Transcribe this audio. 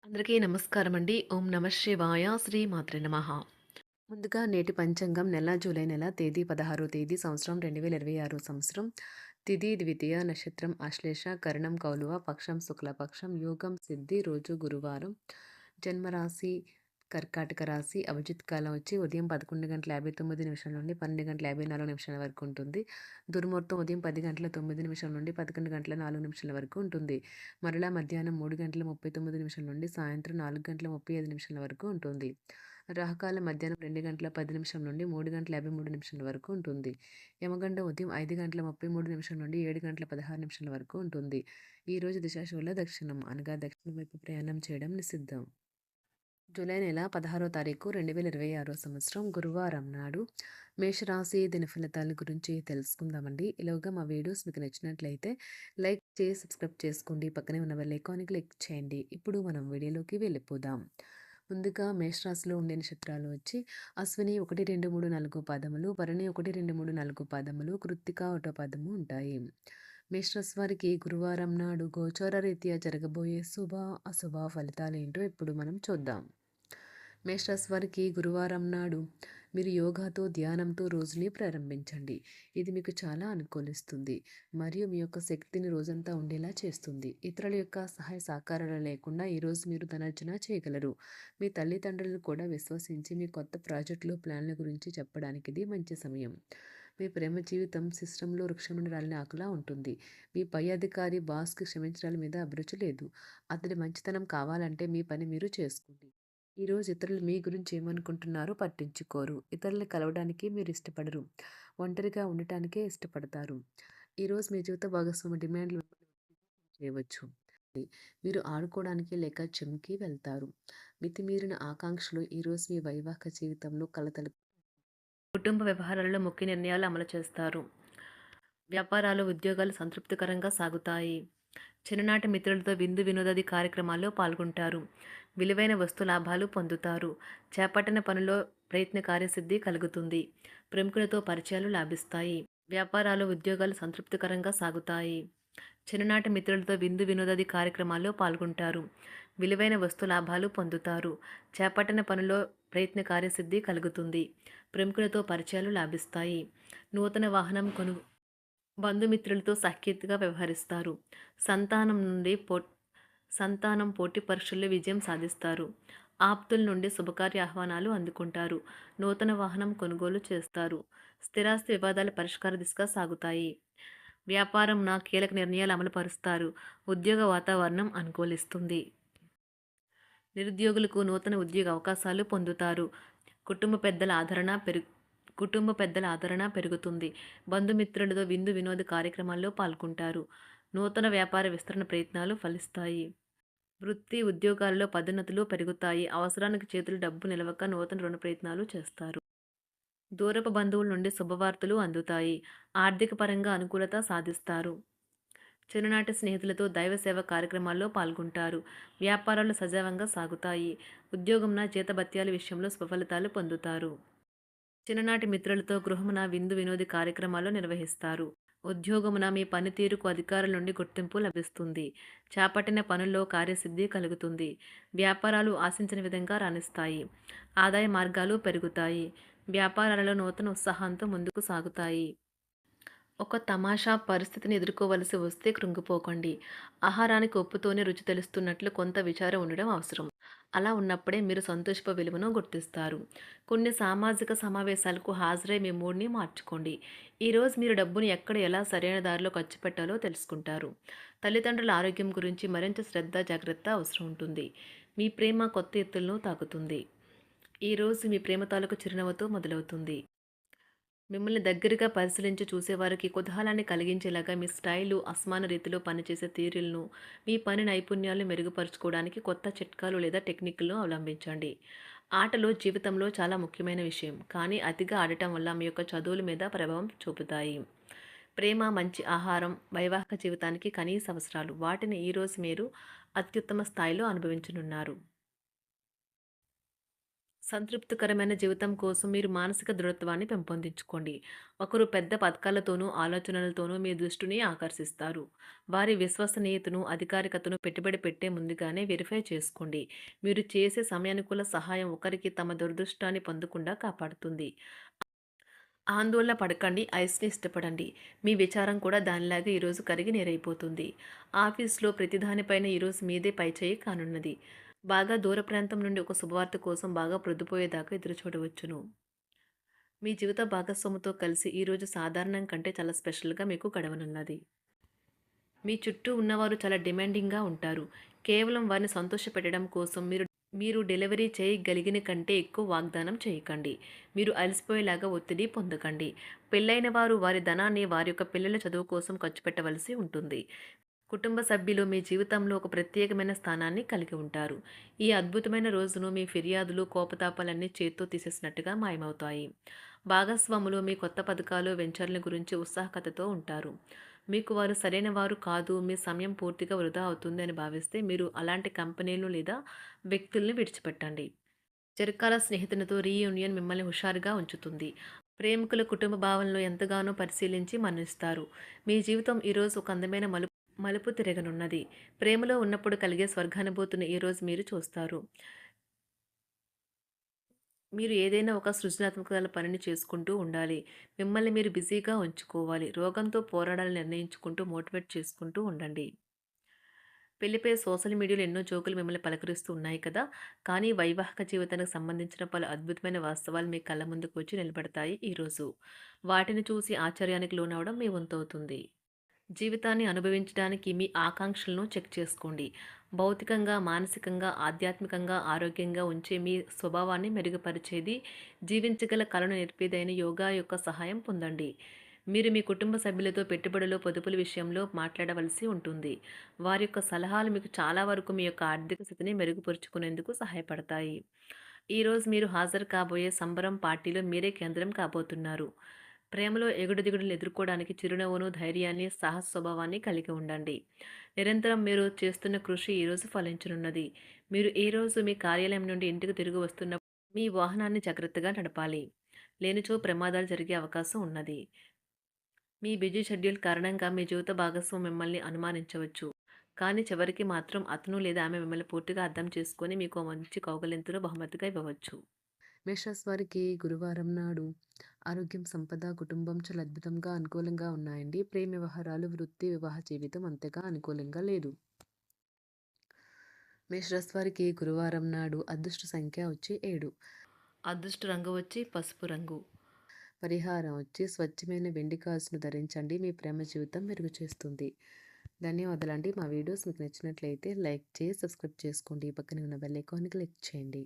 అందరికీ నమస్కారం అండి. ఓం నమ శివాయ. శ్రీ మాత్రే నమః. ముందుగా నేటి పంచాంగం నెల జూలై నెల తేదీ 16 తేదీ సంవత్సరం 2026 సంవత్సరం. తిథి ద్వితీయ నక్షత్రం ఆశ్లేష కరణం కౌలువ పక్షం శుక్లపక్షం యోగం సిద్ధి రోజు గురువారం. జన్మరాశి కర్కాటక రాశి. అభిజిత్ కాలం వచ్చి ఉదయం 11:59 నుండి 12:54 వరకు ఉంటుంది. దుర్ముహూర్తం ఉదయం 10:09 నుండి 11:04 వరకు ఉంటుంది. మరలా మధ్యాహ్నం 3:39 నుండి సాయంత్రం 4:35 వరకు ఉంటుంది. రాహుకాలం మధ్యాహ్నం 2:10 నుండి 3:53 వరకు ఉంటుంది. యమగండం ఉదయం 5:33 నుండి 7:16 వరకు ఉంటుంది. ఈ రోజు దిశాశూల దక్షిణం అనగా దక్షిణం వైపు ప్రయాణం చేయడం నిషిద్ధం. జూలై నెల 16వ తారీఖు 2026 సంవత్సరం గురువారం నాడు మేషరాశి దినఫలితాల గురించి తెలుసుకుందామండి. ఈలోగా మా వీడియోస్ మీకు నచ్చినట్లయితే లైక్ చేసి సబ్స్క్రైబ్ చేసుకోండి. పక్కనే ఉన్న బెల్ ఐకాన్ని క్లిక్ చేయండి. ఇప్పుడు మనం వీడియోలోకి వెళ్ళిపోదాం. ముందుగా మేషరాశిలో ఉండే నక్షత్రాలు వచ్చి అశ్విని 1, 2, 3, 4 పాదములు, భరణి 1, 2, 3, 4 పాదములు, కృత్తిక 1 పాదము ఉంటాయి. మేషరాశి వారికి గురువారం నాడు గోచార రీత్యా జరగబోయే శుభ అశుభ ఫలితాలు ఏంటో ఇప్పుడు మనం చూద్దాం. మేషరాశి వారికి గురువారం నాడు మీరు యోగాతో ధ్యానంతో రోజుని ప్రారంభించండి. ఇది మీకు చాలా అనుకూలిస్తుంది మరియు మీ యొక్క శక్తిని రోజంతా ఉండేలా చేస్తుంది. ఇతరుల యొక్క సహాయ సహకారాలు లేకుండా ఈరోజు మీరు ధనార్జన చేయగలరు. మీ తల్లిదండ్రులను కూడా విశ్వసించి మీ కొత్త ప్రాజెక్టులు ప్లాన్ల గురించి చెప్పడానికి ఇది మంచి సమయం. మీ ప్రేమ జీవితం సిస్టంలో వృక్షం నుండి రాలిన ఆకులా ఉంటుంది. మీ పై అధికారి బాస్కి క్షమించడాల మీద అభిరుచి లేదు. అతడి మంచితనం కావాలంటే మీ పని మీరు చేసుకోండి. ఈరోజు ఇతరులు మీ గురించి ఏమనుకుంటున్నారో పట్టించుకోరు. ఇతరులను కలవడానికి మీరు ఇష్టపడరు. ఒంటరిగా ఉండటానికే ఇష్టపడతారు. ఈరోజు మీ జీవిత భాగస్వామి డిమాండ్లు చేయవచ్చు. మీరు ఆడుకోవడానికి లేక జిమ్‌కి వెళ్తారు. మితిమీరిన ఆకాంక్షలు ఈరోజు మీ వైవాహిక జీవితంలో కలతలు కుటుంబ వ్యవహారాల్లో ముఖ్య నిర్ణయాలు అమలు చేస్తారు. వ్యాపారాలు, ఉద్యోగాలు సంతృప్తికరంగా సాగుతాయి. చిన్ననాటి మిత్రులతో విందు వినోదాది కార్యక్రమాల్లో పాల్గొంటారు. విలువైన వస్తు లాభాలు పొందుతారు. చేపట్టిన పనిలో ప్రయత్న కార్యసిద్ధి కలుగుతుంది. ప్రముఖులతో పరిచయాలు లాభిస్తాయి. వ్యాపారాలు, ఉద్యోగాలు సంతృప్తికరంగా సాగుతాయి. చిన్ననాటి మిత్రులతో విందు వినోదాది కార్యక్రమాల్లో పాల్గొంటారు. విలువైన వస్తు లాభాలు పొందుతారు. చేపట్టిన పనిలో ప్రయత్న కార్యసిద్ధి కలుగుతుంది. ప్రముఖులతో పరిచయాలు లాభిస్తాయి. నూతన వాహనం బంధుమిత్రులతో సఖ్యతగా వ్యవహరిస్తారు. సంతానం నుండి సంతానం పోటీ పరీక్షల్లో విజయం సాధిస్తారు. ఆప్తుల నుండి శుభకార్య ఆహ్వానాలు అందుకుంటారు. నూతన వాహనం కొనుగోలు చేస్తారు. స్థిరాస్తి వివాదాల పరిష్కార దిశగా సాగుతాయి. వ్యాపారంన కీలక నిర్ణయాలు అమలుపరుస్తారు. ఉద్యోగ వాతావరణం అనుకూలిస్తుంది. నిరుద్యోగులకు నూతన ఉద్యోగ అవకాశాలు పొందుతారు. కుటుంబ పెద్దల ఆదరణ పెరుగుతుంది. బంధుమిత్రులతో విందు వినోద కార్యక్రమాల్లో పాల్గొంటారు. నూతన వ్యాపార విస్తరణ ప్రయత్నాలు ఫలిస్తాయి. వృత్తి ఉద్యోగాల్లో పదోన్నతులు పెరుగుతాయి. అవసరానికి చేతులు డబ్బు నిలవక నూతన రుణ ప్రయత్నాలు చేస్తారు. దూరపు బంధువుల నుండి శుభవార్తలు అందుతాయి. ఆర్థిక పరంగా అనుకూలత సాధిస్తారు. చిన్ననాటి స్నేహితులతో దైవ సేవ కార్యక్రమాల్లో పాల్గొంటారు. వ్యాపారాలు సజావంగా సాగుతాయి. ఉద్యోగంన జీతభత్యాల విషయంలో స్వఫలితాలు పొందుతారు. చిన్ననాటి మిత్రులతో గృహమున విందు వినోది కార్యక్రమాలు నిర్వహిస్తారు. ఉద్యోగమున మీ పనితీరుకు అధికారుల నుండి గుర్తింపు లభిస్తుంది. చేపట్టిన పనుల్లో కార్యసిద్ధి కలుగుతుంది. వ్యాపారాలు ఆశించిన విధంగా రాణిస్తాయి. ఆదాయ మార్గాలు పెరుగుతాయి. వ్యాపారాలలో నూతన ఉత్సాహంతో ముందుకు సాగుతాయి. ఒక తమాషా పరిస్థితిని ఎదుర్కోవలసి వస్తే కృంగిపోకండి. ఆహారానికి ఉప్పుతోనే రుచి తెలుస్తున్నట్లు కొంత విచారం ఉండడం అవసరం. అలా ఉన్నప్పుడే మీరు సంతోషపు విలువను గుర్తిస్తారు. కొన్ని సామాజిక సమావేశాలకు హాజరై మీ మూడ్ని మార్చుకోండి. ఈరోజు మీరు డబ్బును ఎక్కడ ఎలా సరైన దారిలో ఖర్చు పెట్టాలో తెలుసుకుంటారు. తల్లిదండ్రుల ఆరోగ్యం గురించి మరింత శ్రద్ధ జాగ్రత్త అవసరం ఉంటుంది. మీ ప్రేమ కొత్త ఎత్తులను తాకుతుంది. ఈరోజు మీ ప్రేమ తాలూకు చిరునవ్వుతో మొదలవుతుంది. మిమ్మల్ని దగ్గరగా పరిశీలించి చూసేవారికి కుతూహలాన్ని కలిగించేలాగా మీ స్టైలు, అసమాన రీతిలో పనిచేసే తీరులను, మీ పని నైపుణ్యాలను మెరుగుపరుచుకోవడానికి కొత్త చిట్కాలు లేదా టెక్నిక్లను అవలంబించండి. ఆటలు జీవితంలో చాలా ముఖ్యమైన విషయం, కానీ అతిగా ఆడటం వల్ల మీ యొక్క చదువుల మీద ప్రభావం చూపుతాయి. ప్రేమ, మంచి ఆహారం, వైవాహిక జీవితానికి కనీస అవసరాలు. వాటిని ఈరోజు మీరు అత్యుత్తమ స్థాయిలో అనుభవించనున్నారు. సంతృప్తికరమైన జీవితం కోసం మీరు మానసిక దృఢత్వాన్ని పెంపొందించుకోండి. ఒకరు పెద్ద పథకాలతోనూ, ఆలోచనలతోనూ మీ దృష్టిని ఆకర్షిస్తారు. వారి విశ్వసనీయతను, అధికారికతను పెట్టుబడి పెట్టే ముందుగానే వెరిఫై చేసుకోండి. మీరు చేసే సమయానుకూల సహాయం ఒకరికి తమ దురదృష్టాన్ని పొందకుండా కాపాడుతుంది. ఆందోళన పడకండి, ఐస్‌ని ఇష్టపడండి. మీ విచారం కూడా దానిలాగే ఈరోజు కరిగి నీరైపోతుంది. ఆఫీస్‌లో ప్రతి దానిపైన ఈరోజు మీదే పైచేయి కానున్నది. బాగా దూర ప్రాంతం నుండి ఒక శుభవార్త కోసం బాగా ప్రొద్దుపోయేదాకా ఎదురుచూడవచ్చును. మీ జీవిత భాగస్వామితో కలిసి ఈరోజు సాధారణం కంటే చాలా స్పెషల్‌గా మీకు గడవనున్నది. మీ చుట్టూ ఉన్నవారు చాలా డిమాండింగ్‌గా ఉంటారు. కేవలం వారిని సంతోషపెట్టడం కోసం మీరు డెలివరీ చేయగలిగిన కంటే ఎక్కువ వాగ్దానం చేయకండి. మీరు అలసిపోయేలాగా ఒత్తిడి పొందకండి. పెళ్లైన వారు వారి ధనాన్ని వారి యొక్క పిల్లల చదువు కోసం ఖర్చు పెట్టవలసి ఉంటుంది. కుటుంబ సభ్యులు మీ జీవితంలో ఒక ప్రత్యేకమైన స్థానాన్ని కలిగి ఉంటారు. ఈ అద్భుతమైన రోజును మీ ఫిర్యాదులు, కోపతాపాలన్నీ చేత్తో తీసేసినట్టుగా మాయమవుతాయి. భాగస్వాములు మీ కొత్త పథకాలు, వెంచర్ల గురించి ఉత్సాహకతతో ఉంటారు. మీకు వారు సరైన వారు కాదు, మీ సమయం పూర్తిగా వృధా అవుతుంది అని భావిస్తే మీరు అలాంటి కంపెనీలు లేదా వ్యక్తుల్ని విడిచిపెట్టండి. చిరకాల స్నేహితునితో రీయూనియన్ మిమ్మల్ని హుషారుగా ఉంచుతుంది. ప్రేమికుల కుటుంబ భావనలు ఎంతగానో పరిశీలించి మన్నిస్తారు. మీ జీవితం ఈరోజు ఒక అందమైన మలుపు తిరగనున్నది. ప్రేమలో ఉన్నప్పుడు కలిగే స్వర్గానుభూతిని ఈరోజు మీరు చూస్తారు. మీరు ఏదైనా ఒక సృజనాత్మకతల పనిని చేసుకుంటూ ఉండాలి. మిమ్మల్ని మీరు బిజీగా ఉంచుకోవాలి. రోగంతో పోరాడాలని నిర్ణయించుకుంటూ మోటివేట్ చేసుకుంటూ ఉండండి. పెళ్లిపై సోషల్ మీడియాలో ఎన్నో జోకులు మిమ్మల్ని పలకరిస్తూ ఉన్నాయి కదా! కానీ వైవాహిక జీవితానికి సంబంధించిన పలు అద్భుతమైన వాస్తవాలు మీ కళ్ళ ముందుకు వచ్చి నిలబడతాయి ఈరోజు. వాటిని చూసి ఆశ్చర్యానికి లోనవ్వడం మీ వంతవుతుంది. జీవితాన్ని అనుభవించడానికి మీ ఆకాంక్షలను చెక్ చేసుకోండి. భౌతికంగా, మానసికంగా, ఆధ్యాత్మికంగా ఆరోగ్యంగా ఉంచే మీ స్వభావాన్ని మెరుగుపరిచేది, జీవించగల కళను నేర్పేదైన యోగా యొక్క సహాయం పొందండి. మీరు మీ కుటుంబ సభ్యులతో పెట్టుబడులు, పొదుపుల విషయంలో మాట్లాడవలసి ఉంటుంది. వారి యొక్క సలహాలు మీకు చాలా వరకు మీ యొక్క ఆర్థిక స్థితిని మెరుగుపరుచుకునేందుకు సహాయపడతాయి. ఈరోజు మీరు హాజరు కాబోయే సంబరం పార్టీలో మీరే కేంద్రం కాబోతున్నారు. ప్రేమలో ఎగుడుదిగుడులను ఎదుర్కోవడానికి చిరునవ్వును, ధైర్యాన్ని, సాహస స్వభావాన్ని కలిగి ఉండండి. నిరంతరం మీరు చేస్తున్న కృషి ఈరోజు ఫలించనున్నది. మీరు ఈరోజు మీ కార్యాలయం నుండి ఇంటికి తిరిగి వస్తున్నప్పుడు మీ వాహనాన్ని జాగ్రత్తగా నడపాలి. లేనిచో ప్రమాదాలు జరిగే అవకాశం ఉన్నది. మీ బిజీ షెడ్యూల్ కారణంగా మీ జీవిత భాగస్వామి మిమ్మల్ని అనుమానించవచ్చు. కానీ చివరికి మాత్రం అతను లేదా ఆమె మిమ్మల్ని పూర్తిగా అర్థం చేసుకొని మీకు ఓ మంచి కౌగిలింతను బహుమతిగా ఇవ్వవచ్చు. మేషరాశి వారికి గురువారం నాడు ఆరోగ్యం, సంపద, కుటుంబం చాలా అద్భుతంగా అనుకూలంగా ఉన్నాయండి. ప్రేమ వ్యవహారాలు, వృత్తి, వివాహ జీవితం అంతగా అనుకూలంగా లేదు. మేషరాశి వారికి గురువారం నాడు అదృష్ట సంఖ్య వచ్చి 7. అదృష్ట రంగు వచ్చి పసుపు రంగు. పరిహారం వచ్చి స్వచ్ఛమైన వెండి గాజును ధరించండి. మీ ప్రేమ జీవితం మెరుగు చేస్తుంది. ధన్యవాదాలండి. మా వీడియోస్ మీకు నచ్చినట్లయితే లైక్ చేసి సబ్స్క్రైబ్ చేసుకోండి. పక్కనే ఉన్న బెల్ ఐకాన్ని క్లిక్ చేయండి.